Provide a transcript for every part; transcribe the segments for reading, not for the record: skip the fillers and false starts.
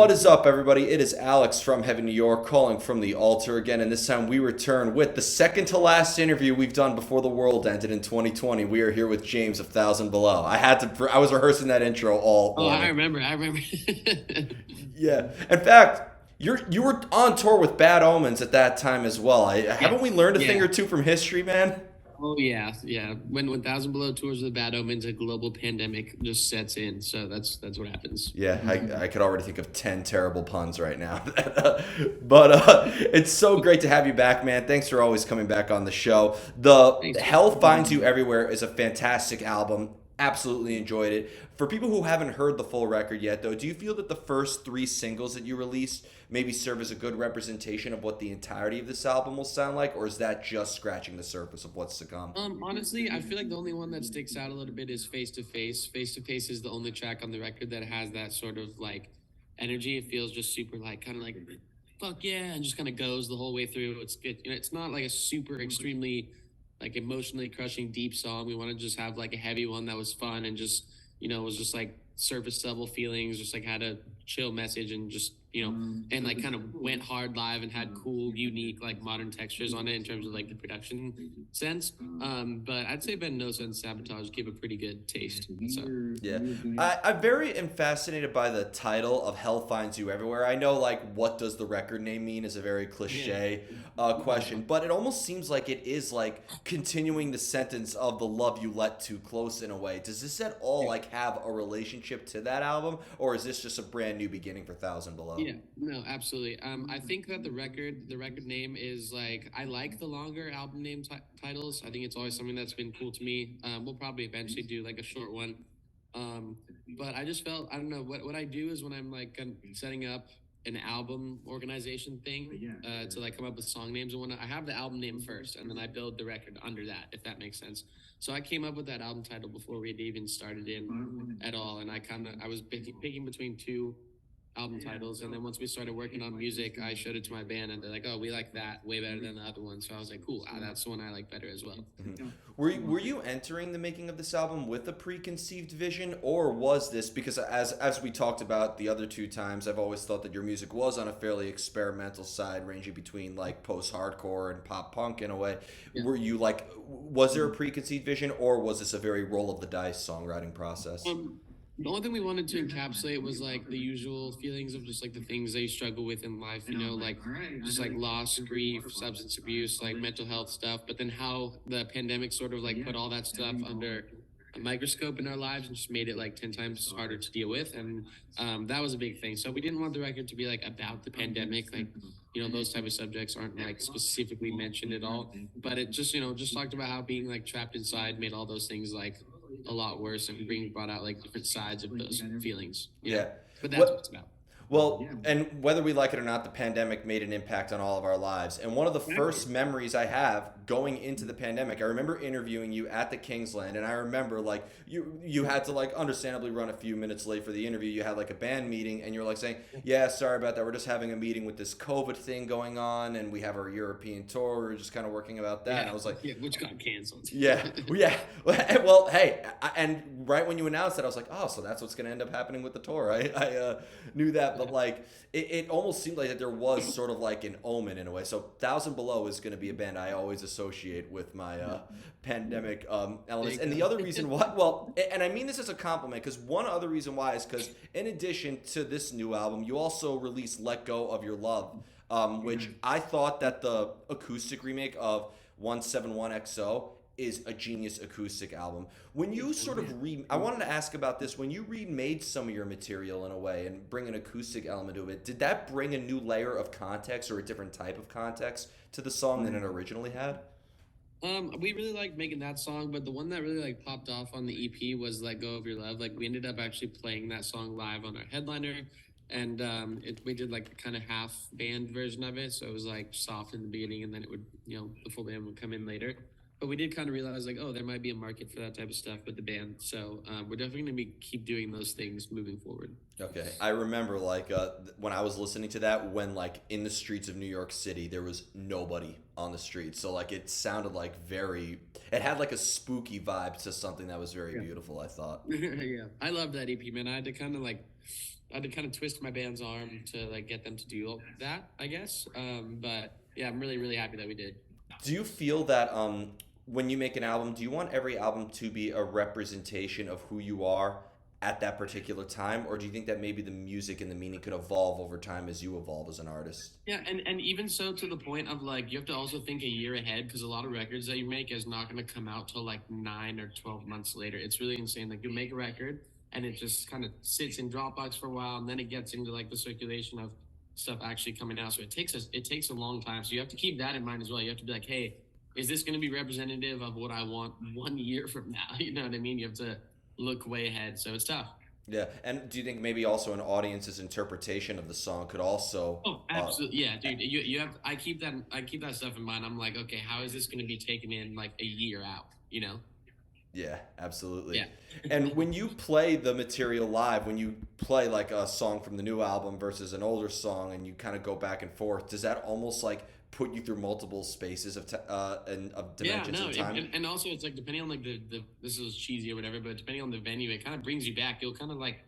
What is up, everybody? It is Alex from Heaven, New York, calling from the altar again, and this time we return with the second to last interview we've done before the world ended in 2020. We are here with James of Thousand Below. I was rehearsing that intro all Oh, I morning. remember. I remember. Yeah. In fact, you were on tour with Bad Omens at that time as well. Haven't we Yes. learned a thing Yeah. or two from history, man? Oh, yeah. Yeah. When Thousand Below tours with Bad Omens, a global pandemic just sets in. So that's what happens. Yeah, I could already think of 10 terrible puns right now. But it's so great to have you back, man. Thanks for always coming back on the show. The Thanks. Hell Finds You Everywhere is a fantastic album. Absolutely enjoyed it. For people who haven't heard the full record yet, though, do you feel that the first three singles that you released maybe serve as a good representation of what the entirety of this album will sound like, or is that just scratching the surface of what's to come? Honestly, I feel like the only one that sticks out a little bit is Face to Face. Face to Face is the only track on the record that has that sort of like energy. It feels just super like kind of like fuck yeah, and just kind of goes the whole way through. It's good. It's not like a super extremely like emotionally crushing deep song. We want to just have like a heavy one that was fun and just was just like surface level feelings, just like had a chill message and just and like kind of went hard live and had cool, unique, like modern textures on it in terms of like the production sense. But I'd say Ben Nosa and Sabotage give a pretty good taste. So Yeah, I'm very am fascinated by the title of "Hell Finds You Everywhere." I know, like, what does the record name mean is a very yeah. cliche question, but it almost seems like it is like continuing the sentence of "the love you let too close" in a way. Does this at all like have a relationship to that album, or is this just a brand new beginning for Thousand Below? Yeah, no, absolutely. I think that the record name is like I like the longer album name titles. I think it's always something that's been cool to me. We'll probably eventually do like a short one. Um, but I just felt I don't know what I do is when I'm setting up an album organization thing to like come up with song names and whatnot. I have the album name first, and then I build the record under that, if that makes sense. So I came up with that album title before we had even started in at all, and I was picking between two album titles. And then once we started working on music, I showed it to my band, and they're like, "Oh, we like that way better than the other one." So I was like, "Cool, that's the one I like better as well." Were you entering the making of this album with a preconceived vision, or was this because as we talked about the other two times, I've always thought that your music was on a fairly experimental side, ranging between like post-hardcore and pop punk in a way. Yeah. Were you like, was there a preconceived vision, or was this a very roll of the dice songwriting process? The only thing we wanted to encapsulate was like the usual feelings of just like the things that you struggle with in life, like just like loss, grief, substance abuse, like mental health stuff. But then how the pandemic sort of like put all that stuff under a microscope in our lives and just made it like 10 times harder to deal with. And that was a big thing. So we didn't want the record to be like about the pandemic. Like, those type of subjects aren't like specifically mentioned at all. But it just talked about how being like trapped inside made all those things like a lot worse and being brought out like different sides of those feelings. Yeah. But that's what it's What about. Well, and whether we like it or not, the pandemic made an impact on all of our lives. And one of the Exactly. first memories I have going into the pandemic, I remember interviewing you at the Kingsland, and I remember like you had to like understandably run a few minutes late for the interview. You had like a band meeting, and you were like saying, "Yeah, sorry about that. We're just having a meeting with this COVID thing going on, and we have our European tour. We're just kind of working about that." And Yeah, I was like, yeah, which got canceled. yeah, yeah. Well, hey, and right when you announced that, I was like, oh, so that's what's going to end up happening with the tour. I knew that, but Yeah, like, it almost seemed like that there was sort of like an omen in a way. So Thousand Below is going to be a band I always associate with my pandemic there elements. you And the go. other reason why, well, and I mean this as a compliment, because one other reason why is because in addition to this new album, you also released "Let Go of Your Love," which I thought that the acoustic remake of 171XO is a genius acoustic album. When you sort of I wanted to ask about this. When you remade some of your material in a way and bring an acoustic element to it, did that bring a new layer of context or a different type of context to the song than it originally had? We really liked making that song, but the one that really like popped off on the EP was "Let Go of Your Love." Like we ended up actually playing that song live on our headliner, and we did like a kind of half band version of it. So it was like soft in the beginning, and then it would the full band would come in later. but we did kind of realize like, oh, there might be a market for that type of stuff with the band. So we're definitely going to be keep doing those things moving forward. Okay, I remember like when I was listening to that, when like in the streets of New York City there was nobody on the street, so like it sounded like it had like a spooky vibe to something that was very beautiful, I thought. Yeah, I love that EP, man. I had to kind of twist my band's arm to like get them to do that, I guess. But yeah, I'm really really happy that we did. Do you feel that when you make an album, do you want every album to be a representation of who you are at that particular time, or do you think that maybe the music and the meaning could evolve over time as you evolve as an artist? Yeah, and even so to the point of like you have to also think a year ahead because a lot of records that you make is not going to come out till like 9 or 12 months later. It's really insane. Like you make a record and it just kind of sits in Dropbox for a while and then it gets into like the circulation of stuff actually coming out. So it takes a long time. So you have to keep that in mind as well. You have to be like, hey, is this going to be representative of what I want 1 year from now? You know what I mean? You have to look way ahead. So it's tough. Yeah, and do you think maybe also an audience's interpretation of the song could also? Oh, absolutely. Yeah, dude. You have. I keep that stuff in mind. I'm like, okay, how is this going to be taken in like a year out? You know? Yeah, absolutely. Yeah. And when you play the material live, when you play like a song from the new album versus an older song, and you kind of go back and forth, does that almost like put you through multiple spaces and of Yeah, dimensions no, of time? and also it's like depending on like the this is cheesy or whatever, but depending on the venue, it kind of brings you back. You'll kind of like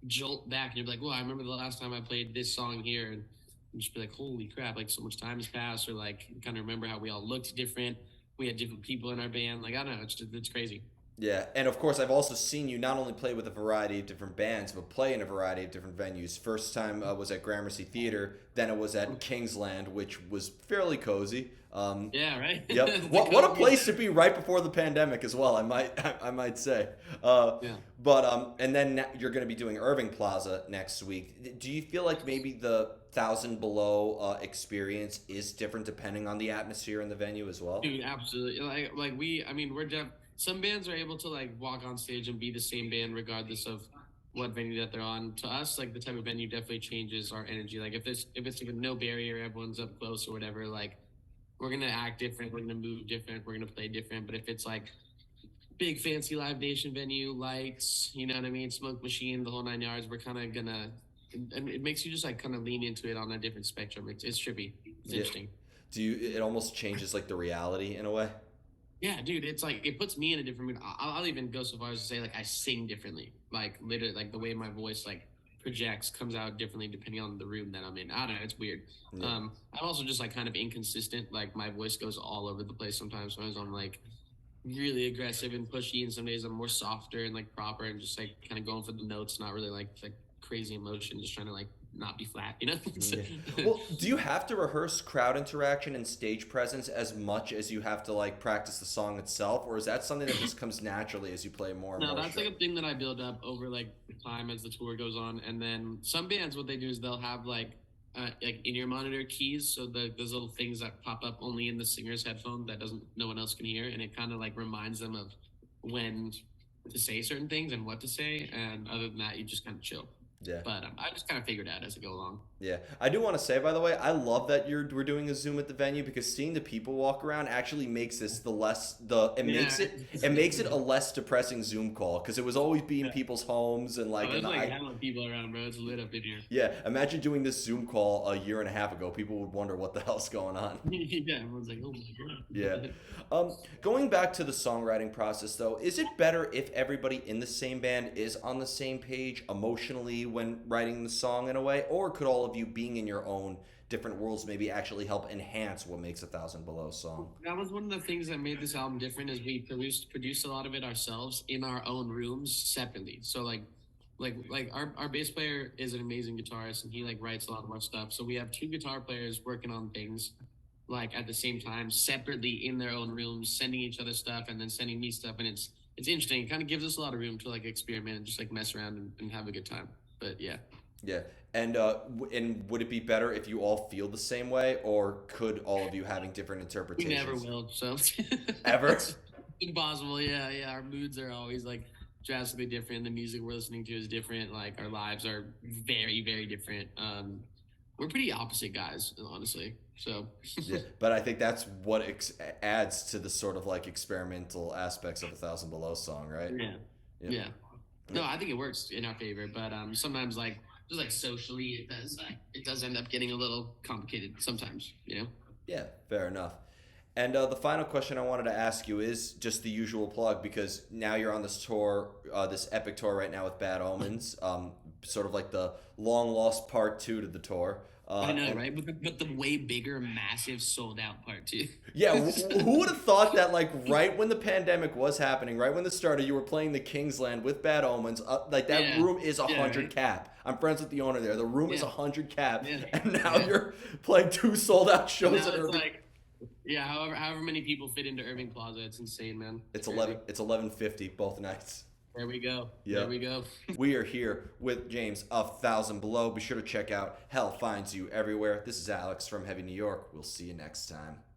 jolt back, and you're like, well, I remember the last time I played this song here, and you just be like, holy crap, like so much time has passed, or like kind of remember how we all looked different. We had different people in our band. Like I don't know, it's crazy. Yeah, and of course, I've also seen you not only play with a variety of different bands, but play in a variety of different venues. First time was at Gramercy Theater, then it was at Kingsland, which was fairly cozy. Yeah, right. Yep. What a place to be right before the pandemic as well. I might say. Yeah. But and then you're going to be doing Irving Plaza next week. Do you feel like maybe the Thousand Below experience is different depending on the atmosphere in the venue as well? Dude, absolutely. Like we, I mean, some bands are able to like walk on stage and be the same band regardless of what venue that they're on. To us, like the type of venue definitely changes our energy. Like if it's like a no barrier, everyone's up close or whatever, like we're gonna act different, we're gonna move different, we're gonna play different. But if it's like big fancy Live Nation venue, lights, you know what I mean, smoke machine, the whole 9 yards, we're kind of gonna, and it makes you just like kind of lean into it on a different spectrum. It's trippy. It's interesting. Do you? It almost changes like the reality in a way. Yeah, dude, it's like it puts me in a different mood. I'll even go so far as to say like I sing differently, like literally, like the way my voice like projects comes out differently depending on the room that I'm in. I don't know, it's weird. Yeah. I'm also just like kind of inconsistent. Like my voice goes all over the place sometimes. Sometimes I'm like really aggressive and pushy, and some days I'm more softer and like proper and just like kind of going for the notes, not really like crazy emotion, just trying to like not be flat, you know? Yeah. Well, do you have to rehearse crowd interaction and stage presence as much as you have to like practice the song itself, or is that something that just comes naturally as you play more and No, more that's shows? like a thing that I build up over like time as the tour goes on, and then some bands what they do is they'll have like in-ear monitor keys, so those little things that pop up only in the singer's headphone that doesn't no one else can hear, and it kind of like reminds them of when to say certain things and what to say, and other than that, you just kind of chill. Yeah. But I just kind of figured it out as I go along. Yeah, I do want to say, by the way, I love that we're doing a Zoom at the venue because seeing the people walk around actually makes this it makes it a less depressing Zoom call because it was always being people's homes and like. Oh, there's in the, like hella people around, bro. It's lit up in here. yeah, imagine doing this Zoom call a year and a half ago. People would wonder what the hell's going on. Yeah, everyone's like, oh my god. Yeah. Going back to the songwriting process, though, is it better if everybody in the same band is on the same page emotionally when writing the song in a way, or could all of you being in your own different worlds maybe actually help enhance what makes a Thousand Below song? That was one of the things that made this album different is we produced a lot of it ourselves in our own rooms separately. So like our bass player is an amazing guitarist and he like writes a lot of our stuff. So we have two guitar players working on things like at the same time separately in their own rooms, sending each other stuff and then sending me stuff, and it's interesting. It kind of gives us a lot of room to like experiment and just like mess around and have a good time. But yeah. Yeah. And would it be better if you all feel the same way, or could all of you having different We interpretations? never will. So Ever? it's impossible. Yeah, yeah. Our moods are always like drastically different. The music we're listening to is different. Like our lives are very, very different. we're pretty opposite guys, honestly. So Yeah, but I think that's what adds to the sort of like experimental aspects of a Thousand Below song, right? yeah, Yep. yeah. Yep. No, I think it works in our favor, but sometimes like just like socially, it does end up getting a little complicated sometimes. You know. Yeah, fair enough. And the final question I wanted to ask you is just the usual plug because now you're on this tour, this epic tour right now with Bad Omens, sort of like the long lost part two to the tour. I know, And right? But the way bigger, massive, sold out part too. yeah, who would have thought that like right when the pandemic was happening, right when this started, you were playing the Kingsland with Bad Omens. Like that Yeah. room is Yeah, 100 right? cap. I'm friends with the owner there. The room is Yeah. 100 cap, Yeah. and now Yeah. you're playing two sold out And shows now at it's Irving. like, yeah, however many people fit into Irving Plaza, it's insane, man. It's Crazy. 11. It's 11:50 both nights. There we go. Yeah. There we go. We are here with James of Thousand Below. Be sure to check out Hell Finds You Everywhere. This is Alex from Heavy New York. We'll see you next time.